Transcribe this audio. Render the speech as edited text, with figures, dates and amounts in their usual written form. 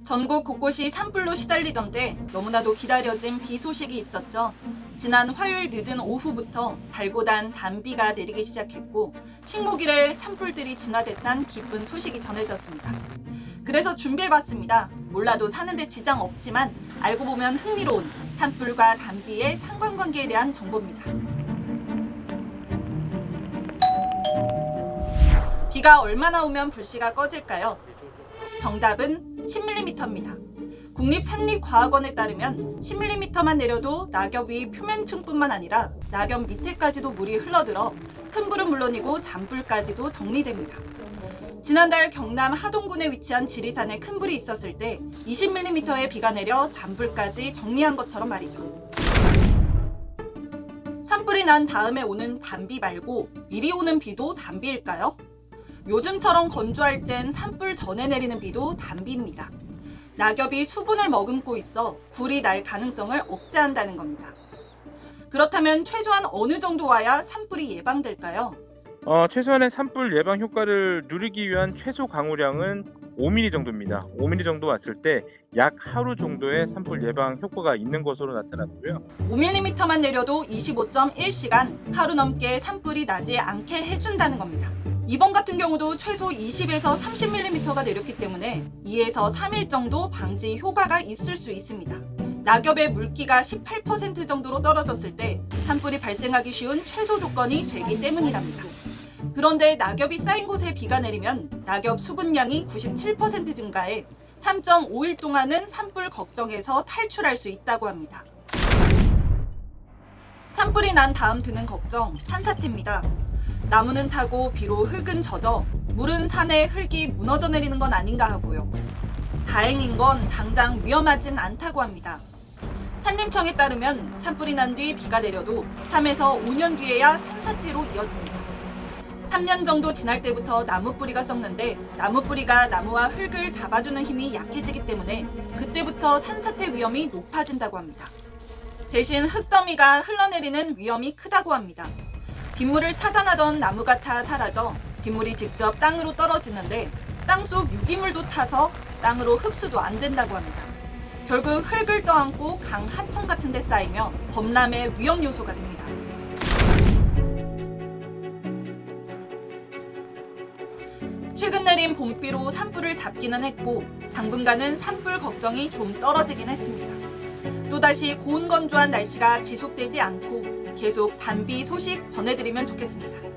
전국 곳곳이 산불로 시달리던데 너무나도 기다려진 비 소식이 있었죠. 지난 화요일 늦은 오후부터 달고단 단비가 내리기 시작했고 식목일에 산불들이 진화됐다는 기쁜 소식이 전해졌습니다. 그래서 준비해봤습니다. 몰라도 사는데 지장 없지만 알고 보면 흥미로운 산불과 단비의 상관관계에 대한 정보입니다. 비가 얼마나 오면 불씨가 꺼질까요? 정답은 10mm입니다. 국립산림과학원에 따르면 10mm만 내려도 낙엽 위 표면층뿐만 아니라 낙엽 밑에까지도 물이 흘러들어 큰 불은 물론이고 잔불까지도 정리됩니다. 지난달 경남 하동군에 위치한 지리산에 큰 불이 있었을 때 20mm의 비가 내려 잔불까지 정리한 것처럼 말이죠. 산불이 난 다음에 오는 단비 말고 미리 오는 비도 단비일까요? 요즘처럼 건조할 땐 산불 전에 내리는 비도 단비입니다. 낙엽이 수분을 머금고 있어 불이 날 가능성을 억제한다는 겁니다. 그렇다면 최소한 어느 정도 와야 산불이 예방될까요? 최소한의 산불 예방 효과를 누리기 위한 최소 강우량은 5mm 정도입니다. 5mm 정도 왔을 때 약 하루 정도의 산불 예방 효과가 있는 것으로 나타났고요. 5mm만 내려도 25.1시간 하루 넘게 산불이 나지 않게 해준다는 겁니다. 이번 같은 경우도 최소 20에서 30mm가 내렸기 때문에 2에서 3일 정도 방지 효과가 있을 수 있습니다. 낙엽의 물기가 18% 정도로 떨어졌을 때 산불이 발생하기 쉬운 최소 조건이 되기 때문이랍니다. 그런데 낙엽이 쌓인 곳에 비가 내리면 낙엽 수분량이 97% 증가해 3.5일 동안은 산불 걱정에서 탈출할 수 있다고 합니다. 산불이 난 다음 드는 걱정, 산사태입니다. 나무는 타고 비로 흙은 젖어 물은 산에 흙이 무너져 내리는 건 아닌가 하고요. 다행인 건 당장 위험하진 않다고 합니다. 산림청에 따르면 산불이 난 뒤 비가 내려도 3에서 5년 뒤에야 산사태로 이어집니다. 3년 정도 지날 때부터 나무 뿌리가 썩는데 나무 뿌리가 나무와 흙을 잡아주는 힘이 약해지기 때문에 그때부터 산사태 위험이 높아진다고 합니다. 대신 흙더미가 흘러내리는 위험이 크다고 합니다. 빗물을 차단하던 나무가 타 사라져 빗물이 직접 땅으로 떨어지는데 땅속 유기물도 타서 땅으로 흡수도 안 된다고 합니다. 결국 흙을 떠안고 강 하천 같은 데 쌓이며 범람의 위험 요소가 됩니다. 최근 내린 봄비로 산불을 잡기는 했고 당분간은 산불 걱정이 좀 떨어지긴 했습니다. 또다시 고온건조한 날씨가 지속되지 않고 계속 단비 소식 전해드리면 좋겠습니다.